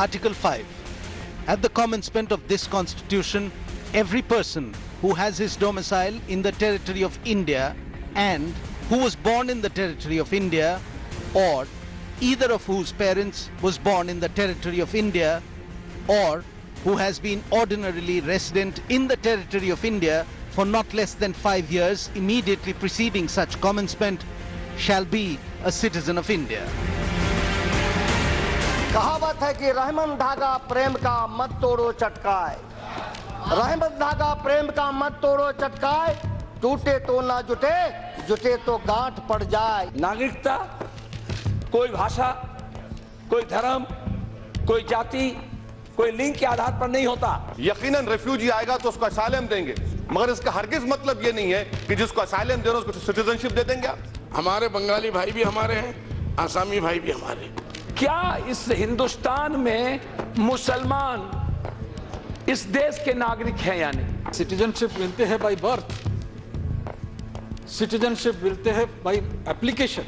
Article 5. At the commencement of this constitution, every person who has his domicile in the territory of India and who was born in the territory of India, or either of whose parents was born in the territory of India, or who has been ordinarily resident in the territory of India for not less than 5 years immediately preceding such commencement, shall be a citizen of India. कहावत है कि रहमत धागा प्रेम का मत तोड़ो चटकाए, रहमत धागा प्रेम का मत तोड़ो चटकाए, टूटे तो ना जुटे, जुटे तो गांठ पड़ जाए। नागरिकता कोई भाषा, कोई धर्म, कोई जाति, कोई लिंग के आधार पर नहीं होता। यकीनन रेफ्यूजी आएगा तो उसको असाइलम देंगे, मगर इसका हरगिज मतलब ये नहीं है कि जिसको असाइलम दे रहे उसको सिटीजनशिप दे देंगे। हमारे बंगाली भाई भी हमारे हैं, आसामी भाई भी हमारे। क्या इस हिंदुस्तान में मुसलमान इस देश के नागरिक हैं या नहीं? सिटीजनशिप मिलते हैं बाय बर्थ, सिटीजनशिप मिलते हैं बाय एप्लीकेशन,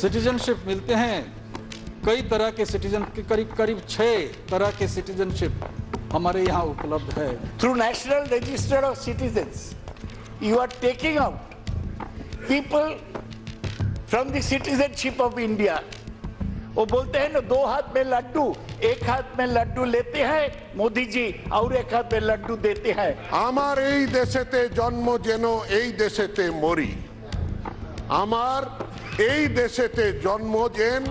सिटीजनशिप मिलते हैं कई तरह के सिटीजन के करीब 6 तरह के सिटीजनशिप हमारे यहाँ उपलब्ध है। Through National Register of Citizens, you are taking out people from the citizenship of India. वो बोलते हैं ना, 2 हाथ में लड्डू, एक हाथ में लड्डू लेते हैं मोदी जी और एक हाथ में लड्डू देते हैं। আমার এই দেশেতে জন্ম যেন এই দেশেতে মরি, আমার এই দেশেতে জন্ম যেন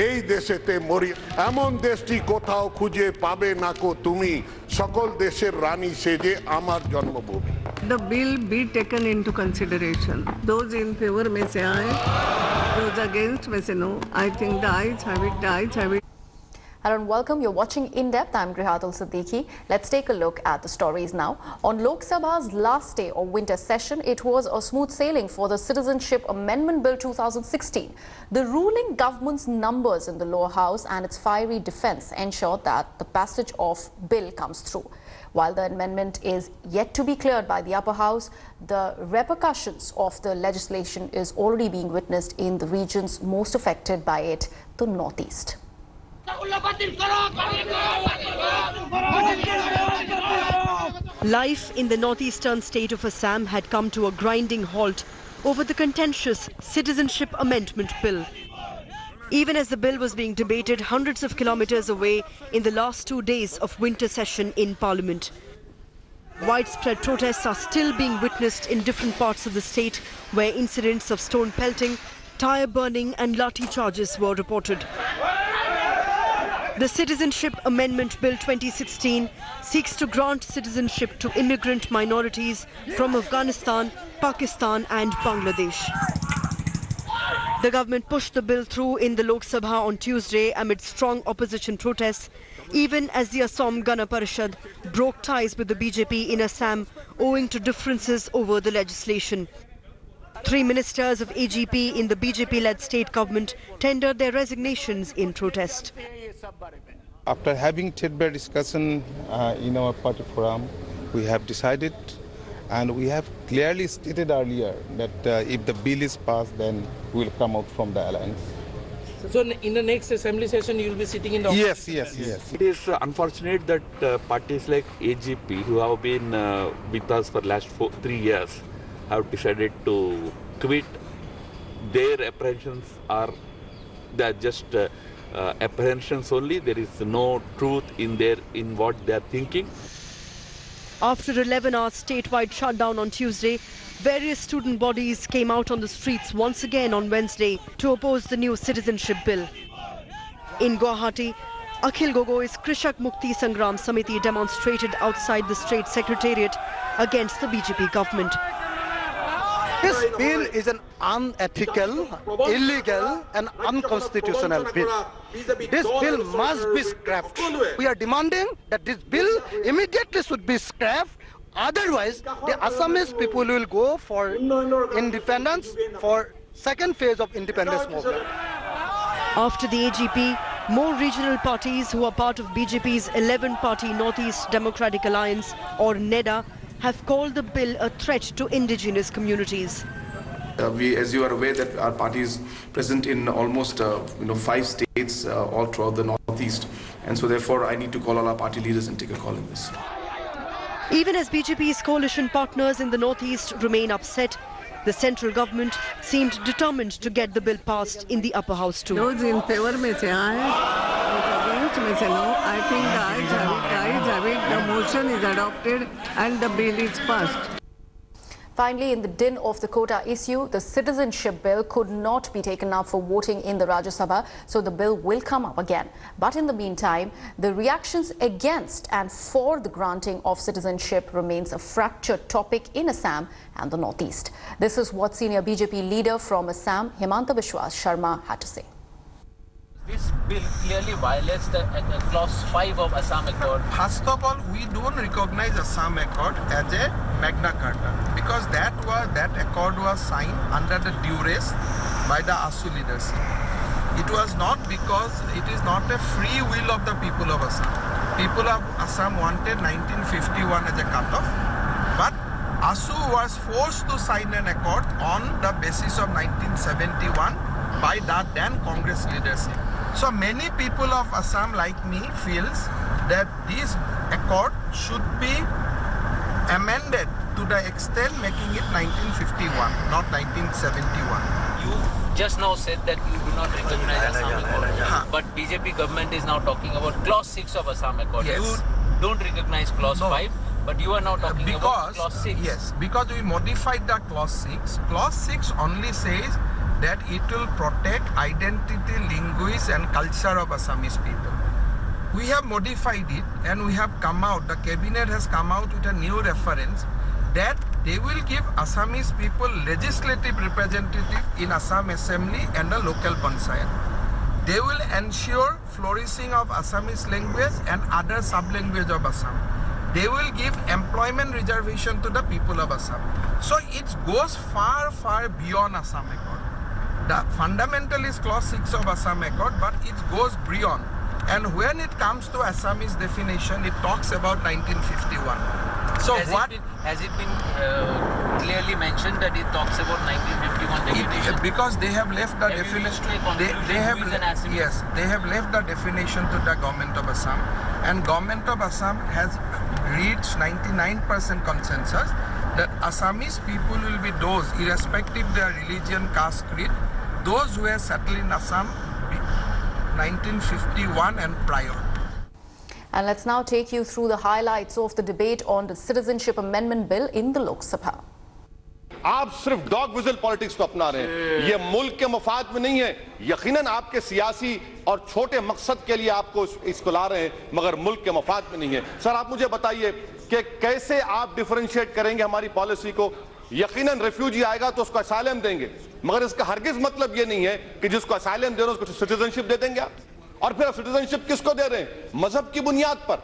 এই দেশেতে মরি, এমন দেশটি কোথাও খুঁজে পাবে না কো তুমি, সকল দেশের রানী সেজে আমার জন্মভূমি। The bill be taken into consideration. Those in favor may say aye, those against may say no. I think the ayes have it, the ayes have it. Hello and welcome. You're watching In Depth. I'm Grihatul Siddiqui. Let's take a look at the stories now. On Lok Sabha's last day of winter session, it was a smooth sailing for the Citizenship Amendment Bill 2016. The ruling government's numbers in the lower house and its fiery defense ensured that the passage of bill comes through. While the amendment is yet to be cleared by the upper house, the repercussions of the legislation is already being witnessed in the regions most affected by it, the northeast. Life in the northeastern state of Assam had come to a grinding halt over the contentious Citizenship Amendment Bill. Even as the bill was being debated hundreds of kilometers away in the last 2 days of winter session in Parliament. Widespread protests are still being witnessed in different parts of the state, where incidents of stone pelting, tyre burning and lathi charges were reported. The Citizenship Amendment Bill 2016 seeks to grant citizenship to immigrant minorities from Afghanistan, Pakistan and Bangladesh. The government pushed the bill through in the Lok Sabha on Tuesday amid strong opposition protests, even as the Assam Gana Parishad broke ties with the BJP in Assam owing to differences over the legislation. 3 ministers of AGP in the BJP-led state government tendered their resignations in protest. After having tidbit discussion in our party forum, we have decided and we have clearly stated earlier that if the bill is passed, then we will come out from the alliance. So in the next assembly session, you will be sitting in the office? Yes. It is unfortunate that parties like AGP, who have been with us for last 3 years, have decided to quit. Their apprehensions are just apprehensions only. There is no truth in what they are thinking. After 11 hours statewide shutdown on Tuesday, various student bodies came out on the streets once again on Wednesday to oppose the new citizenship bill. In Guwahati, Akhil Gogoi's Krishak Mukti Sangram Samiti demonstrated outside the state secretariat against the BJP government. This bill is an unethical, illegal and unconstitutional bill. This bill must be scrapped. We are demanding that this bill immediately should be scrapped. Otherwise, the Assamese people will go for independence, for second phase of independence movement. After the AGP, more regional parties who are part of BJP's 11-party Northeast Democratic Alliance, or NEDA, have called the bill a threat to indigenous communities. As you are aware, that our party is present in almost 5 states. states all throughout the northeast. And so therefore I need to call all our party leaders and take a call on this. Even as BJP's coalition partners in the northeast remain upset, the central government seemed determined to get the bill passed in the upper house too. Those in favor may say aye, those against may say no. I think the ayes have it, the motion is adopted and the bill is passed. Finally, in the din of the quota issue, the citizenship bill could not be taken up for voting in the Rajya Sabha, so the bill will come up again. But in the meantime, the reactions against and for the granting of citizenship remains a fractured topic in Assam and the Northeast. This is what senior BJP leader from Assam, Himanta Biswa Sharma, had to say. This bill clearly violates the clause 5 of Assam Accord. First of all, we don't recognize Assam Accord as a Magna Carta because that accord was signed under the duress by the ASU leadership. It was not because it is not a free will of the people of Assam. People of Assam wanted 1951 as a cutoff, but ASU was forced to sign an accord on the basis of 1971 by the then Congress leadership. So many people of Assam like me feels that this accord should be amended to the extent making it 1951, not 1971. You just now said that you do not recognize Assam Accord, but BJP government is now talking about clause 6 of Assam Accord. Yes. You don't recognize clause 5, but you are now talking about clause 6. Yes, because we modified the clause 6. Clause 6 only says that it will protect identity, linguists and culture of Assamese people. We have modified it and we have come out, the cabinet has come out with a new reference that they will give Assamese people legislative representative in Assam Assembly and the local panchayat. They will ensure flourishing of Assamese language and other sub-language of Assam. They will give employment reservation to the people of Assam. So it goes far, far beyond Assam Accord. The fundamental is clause 6 of Assam Accord, but it goes beyond. And when it comes to Assamese definition, it talks about 1951. So has it been clearly mentioned that it talks about 1951 definition? Because they have left the definition. They have left the definition to the government of Assam, and government of Assam has reached 99% consensus that Assamese people will be those, irrespective of their religion, caste, creed, those who were settled in Assam 1951 and prior. And let's now take you through the highlights of the debate on the Citizenship Amendment Bill in the Lok Sabha. आप सिर्फ dog vigil politics को अपना रहे हैं। ये मुल्क के मफाद में नहीं है। यकीनन आपके सियासी और छोटे मकसद के लिए आपको इसको ला रहे हैं, मगर मुल्क के मफाद में नहीं है। सर आप मुझे बताइए कि कैसे आप डिफरेंशिएट करेंगे हमारी पॉलिसी को। यकीनन रेफ्यूजी आएगा तो उसको असाइलम देंगे, मगर इसका हरगिज मतलब ये नहीं है कि जिसको असाइलम दे रहे हो उसको सिटीजनशिप दे देंगे आप। और फिर आप सिटीजनशिप किसको दे रहे हैं? मजहब की बुनियाद पर।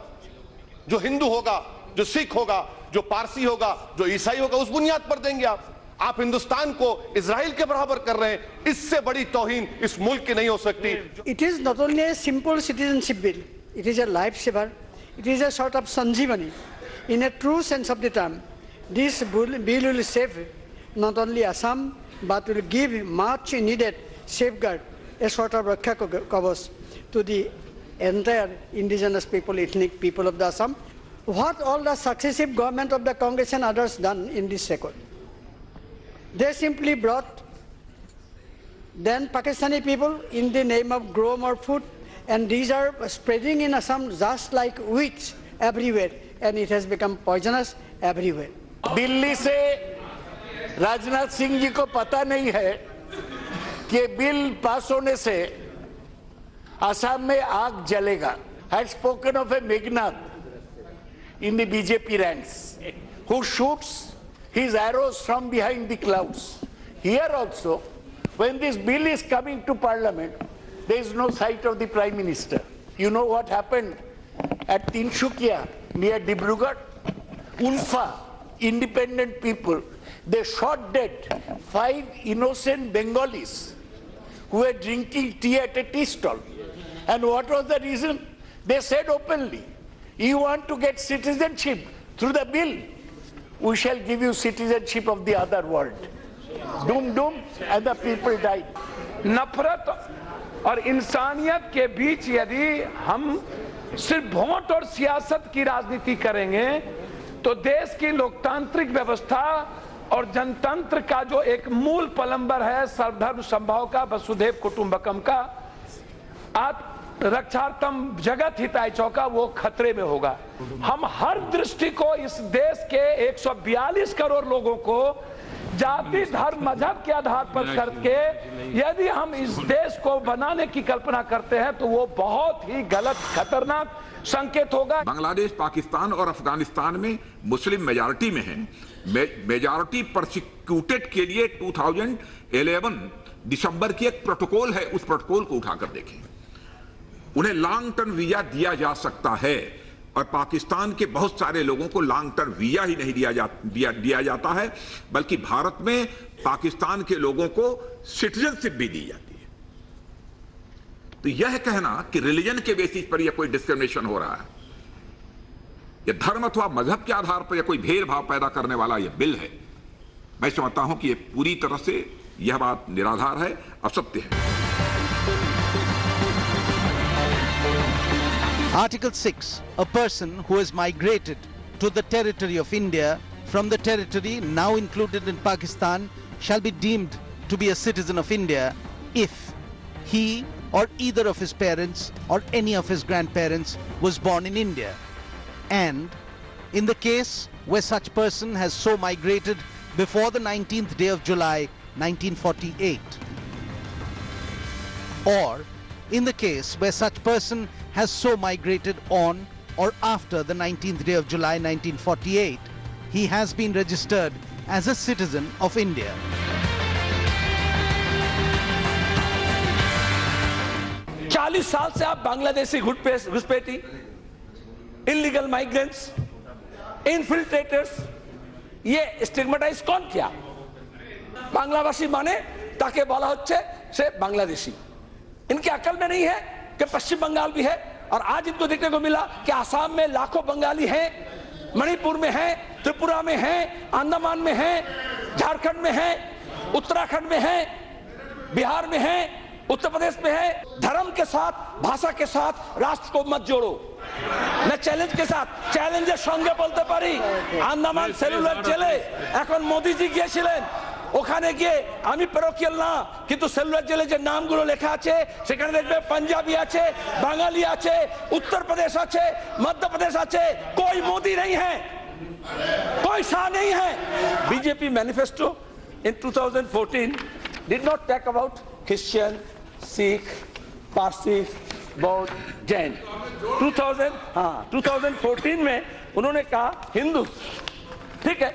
जो हिंदू होगा, जो सिख होगा, जो पारसी होगा, जो ईसाई होगा, उस बुनियाद पर देंगे आप हिंदुस्तान को इजराइल के बराबर कर रहे हैं। इससे बड़ी तौहीन इस मुल्क की नहीं हो सकती। It is not only a simple citizenship bill, it is a lifesaver, it is a sort of sanjeevani. In a true sense of the term, this bill will save not only Assam, but will give much needed safeguard, a sort of raksha kavach to the entire indigenous people, ethnic people of the Assam. What all the successive government of the Congress and others done in this record? They simply brought then Pakistani people in the name of grow more food, and these are spreading in Assam just like weeds everywhere, and it has become poisonous everywhere. Delhi से राजनाथ सिंह जी को पता नहीं है कि bill pass होने से असम में आग जलेगा. Had spoken of a Meghnad in the BJP ranks who shoots his arrows from behind the clouds. Here also, when this bill is coming to Parliament, there is no sight of the Prime Minister. You know what happened at Tinshukia near Dibrugarh? Unfa, independent people, they shot dead 5 innocent Bengalis who were drinking tea at a tea stall. And what was the reason? They said openly, you want to get citizenship through the bill, we shall give you citizenship of the other world. Doom, doom, and the people died. नफरत और इंसानियत के बीच यदि हम सिर्फ vote और सियासत की राजनीति करेंगे तो देश की लोकतांत्रिक व्यवस्था और जनतंत्र का जो एक मूल पलंबर है सर्वधर्म समभाव का, वसुधैव कुटुंबकम का, रक्षार्थम जगत हिताय चौका, वो खतरे में होगा। हम हर दृष्टि को इस देश के 142 करोड़ लोगों को जाति धर्म मजहब के आधार पर करके यदि हम इस देश को बनाने की कल्पना करते हैं तो वो बहुत ही गलत खतरनाक संकेत होगा। बांग्लादेश, पाकिस्तान और अफगानिस्तान में मुस्लिम मेजॉरिटी में है। मेजॉरिटी प्रोसिक्यूटेड के लिए 2011 दिसंबर की एक प्रोटोकॉल है, उस प्रोटोकॉल को उठाकर देखें। उन्हें लॉन्ग टर्म वीजा दिया जा सकता है और पाकिस्तान के बहुत सारे लोगों को लॉन्ग टर्म वीजा ही नहीं दिया जाता है, बल्कि भारत में पाकिस्तान के लोगों को सिटीजनशिप भी दी जाती है। तो यह कहना कि रिलीजन के बेसिस पर यह कोई डिस्क्रिमिनेशन हो रहा है, यह धर्म अथवा मजहब के आधार पर यह कोई भेदभाव पैदा करने वाला यह बिल है, मैं समझता हूं कि यह पूरी तरह से यह बात निराधार है, असत्य है। Article 6. A person who has migrated to the territory of India from the territory now included in Pakistan shall be deemed to be a citizen of India if he or either of his parents or any of his grandparents was born in India, and in the case where such person has so migrated before the 19th day of July 1948, or in the case where such person has so migrated on or after the 19th day of July 1948, he has been registered as a citizen of India. चालीस साल से आप Bangladeshi घुसपैठी, illegal migrants, इनफिल्ट्रेटर्स, ये stigmatise कौन किया? बांग्लाभाषी माने ताके बोला होच्छे से बांग्लादेशी। इनके अकल में नहीं है कि पश्चिम बंगाल भी है, और आज इनको देखने को मिला कि आसाम में लाखों बंगाली हैं, मणिपुर में हैं, त्रिपुरा में हैं, अंडमान में हैं, झारखंड में हैं, उत्तराखंड में हैं, बिहार में हैं, उत्तर प्रदेश में है। धर्म के साथ, भाषा के साथ राष्ट्र को मत जोड़ो। न চ্যালেঞ্জ के साथ, চ্যালেঞ্জের সঙ্গে বলতে পারি আন্দামান সেলুলার জেলে এখন মোদিজি গিয়েছিলেন, ওখানে গিয়ে আমি প্যারোকিয়াল না, কিন্তু সেলুলার জেলে যে নামগুলো লেখা আছে সেখানে দেখবে পাঞ্জাবি আছে, বাঙালি আছে, উত্তর প্রদেশ আছে, মধ্যপ্রদেশ আছে, कोई मोदी नहीं है, कोई शाह नहीं है। BJP manifesto in 2014 did not talk about Christian, Sikh, Parsi, बौद्ध, जैन। 2014 में उन्होंने कहा हिंदू। ठीक है,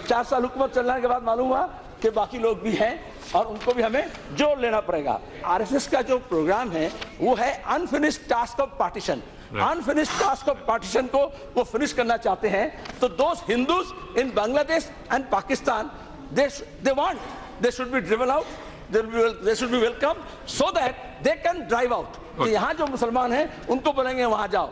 4 साल हुकूमत चलने के बाद मालूम हुआ कि बाकी लोग भी हैं और उनको भी हमें जोड़ लेना पड़ेगा। आरएसएस का जो प्रोग्राम है वो है unfinished task of partition. Unfinished task of partition को वो फिनिश करना चाहते हैं। तो those Hindus in Bangladesh and Pakistan they should be driven out, they should be welcomed so that they can drive out। कि यहाँ जो मुसलमान हैं उनको बोलेंगे वहां जाओ।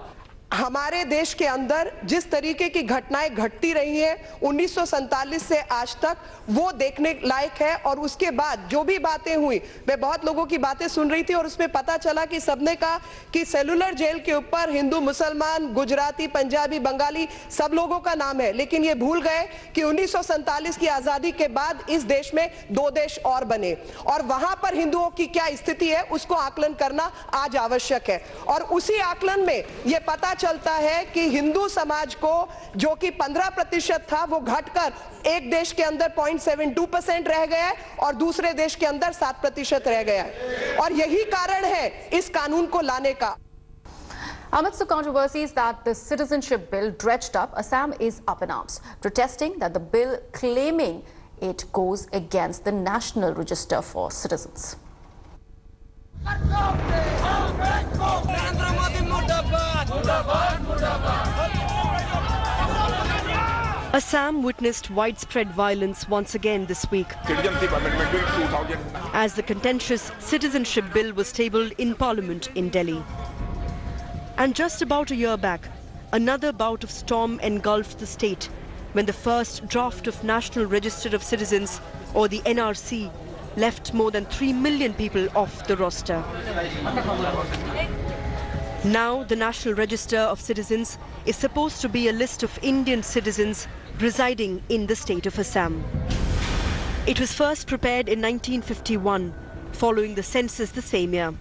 हमारे देश के अंदर जिस तरीके की घटनाएं घटती रही हैं 1947 से आज तक, वो देखने लायक है। और उसके बाद जो भी बातें हुई, मैं बहुत लोगों की बातें सुन रही थी और उसमें पता चला कि सबने कहा कि सेलुलर जेल के ऊपर हिंदू, मुसलमान, गुजराती, पंजाबी, बंगाली सब लोगों का नाम है, लेकिन ये भूल गए कि 1947 की आजादी के बाद इस देश में 2 देश और बने और वहां पर हिंदुओं की क्या स्थिति है उसको आकलन करना आज आवश्यक है। और उसी आकलन में ये पता चलता है कि हिंदू समाज को जो कि 15% था वो घटकर एक देश के अंदर 0.72% रह गया है और दूसरे देश के अंदर 7% रह गया है। और यही कारण है इस कानून को लाने का। Amidst the controversies that the citizenship bill dredged up, Assam is up in arms, protesting that the bill claiming it goes against the National Register for Citizens. Assam witnessed widespread violence once again this week as the contentious citizenship bill was tabled in Parliament in Delhi. And just about a year back, another bout of storm engulfed the state when the first draft of National Register of Citizens, or the NRC, left more than 3 million people off the roster. Now, the National Register of Citizens is supposed to be a list of Indian citizens residing in the state of Assam. It was first prepared in 1951, following the census the same year.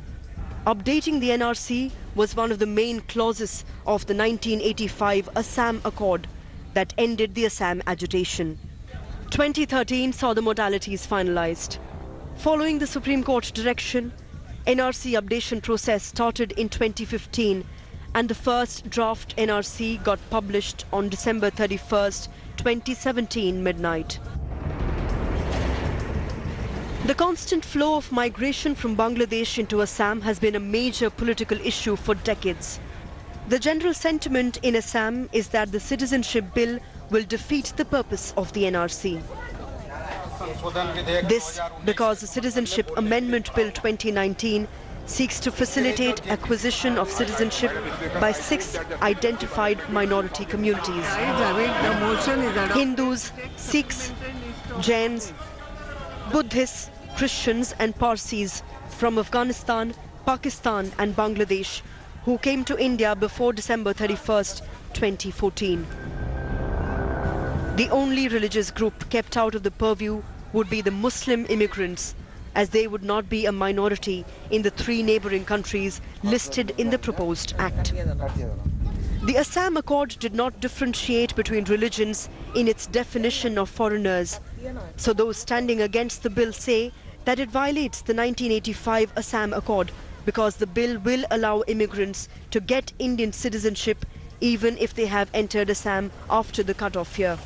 Updating the NRC was one of the main clauses of the 1985 Assam Accord that ended the Assam agitation. 2013 saw the modalities finalized. Following the Supreme Court direction, NRC updation process started in 2015 and the first draft NRC got published on December 31st, 2017 midnight. The constant flow of migration from Bangladesh into Assam has been a major political issue for decades. The general sentiment in Assam is that the citizenship bill will defeat the purpose of the NRC. This because the Citizenship Amendment Bill 2019 seeks to facilitate acquisition of citizenship by 6 identified minority communities: Hindus, Sikhs, Jains, Buddhists, Christians and Parsis from Afghanistan, Pakistan and Bangladesh who came to India before December 31st, 2014. The only religious group kept out of the purview would be the Muslim immigrants, as they would not be a minority in the 3 neighboring countries listed in the proposed act. The Assam Accord did not differentiate between religions in its definition of foreigners, so those standing against the bill say that it violates the 1985 Assam Accord because the bill will allow immigrants to get Indian citizenship even if they have entered Assam after the cut-off year.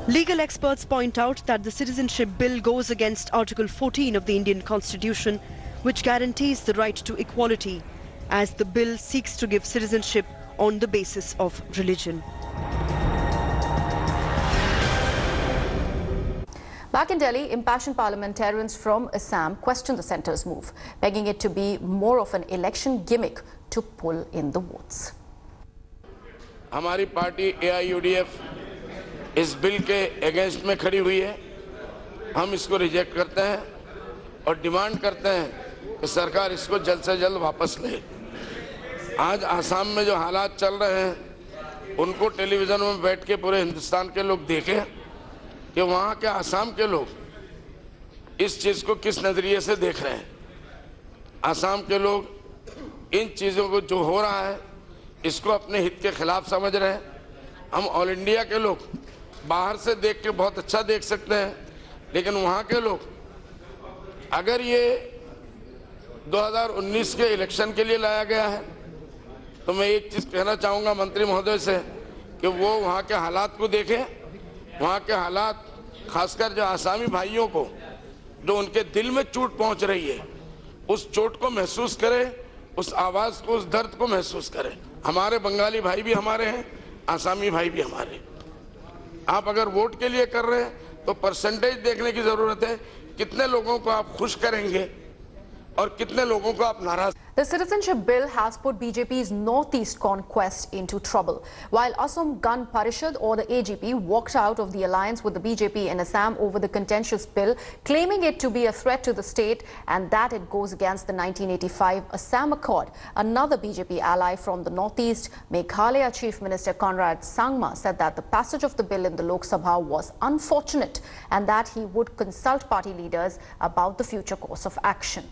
Legal experts point out that the citizenship bill goes against Article 14 of the Indian Constitution, which guarantees the right to equality, as the bill seeks to give citizenship on the basis of religion. Back in Delhi, impassioned parliamentarians from Assam questioned the centre's move, begging it to be more of an election gimmick to pull in the votes. हमारी party AIUDF इस bill के against में खड़ी हुई है। हम इसको reject करते हैं और डिमांड करते हैं कि सरकार इसको जल्द से जल्द वापस ले। आज आसाम में जो हालात चल रहे हैं उनको टेलीविज़न में बैठ के पूरे हिंदुस्तान के लोग देखें कि वहाँ के आसाम के लोग इस चीज़ को किस नज़रिए से देख रहे हैं। आसाम के लोग इन चीज़ों को जो हो रहा है इसको अपने हित के खिलाफ समझ रहे हैं। हम ऑल इंडिया के लोग बाहर से देख के बहुत अच्छा देख सकते हैं, लेकिन वहाँ के लोग अगर ये 2019 के इलेक्शन के लिए लाया गया है तो मैं एक चीज़ कहना चाहूँगा मंत्री महोदय से कि वो वहाँ के हालात को देखें। वहाँ के हालात खासकर जो आसामी भाइयों को जो उनके दिल में चोट पहुँच रही है उस चोट को महसूस करें, उस आवाज़ को, उस दर्द को महसूस करें। हमारे बंगाली भाई भी हमारे हैं, आसामी भाई भी हमारे। आप अगर वोट के लिए कर रहे हैं तो परसेंटेज देखने की जरूरत है, कितने लोगों को आप खुश करेंगे और कितने लोगों को आप नाराज। The citizenship bill has put BJP's northeast conquest into trouble. While Assam Gun Parishad or the AGP walked out of the alliance with the BJP in Assam over the contentious bill, claiming it to be a threat to the state and that it goes against the 1985 Assam Accord. Another BJP ally from the northeast, Meghalaya Chief Minister Conrad Sangma, said that the passage of the bill in the Lok Sabha was unfortunate and that he would consult party leaders about the future course of action.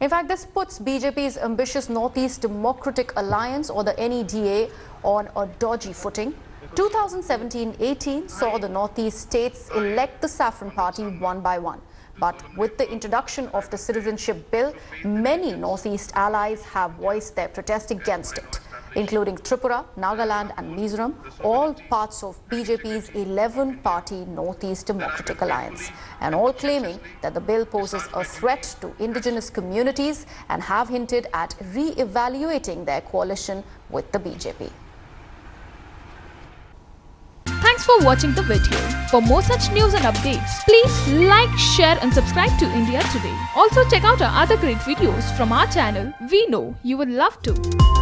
In fact, this puts BJP's ambitious Northeast Democratic Alliance or the NEDA on a dodgy footing. 2017-18 saw the Northeast states elect the Saffron Party one by one. But with the introduction of the citizenship bill, many Northeast allies have voiced their protest against it, including Tripura, Nagaland and Mizoram, all parts of BJP's 11-party Northeast Democratic Alliance, and all claiming that the bill poses a threat to indigenous communities and have hinted at re-evaluating their coalition with the BJP. Thanks for watching the video. For more such news and updates, please like, share and subscribe to India Today. Also check out our other great videos from our channel. We know you would love to.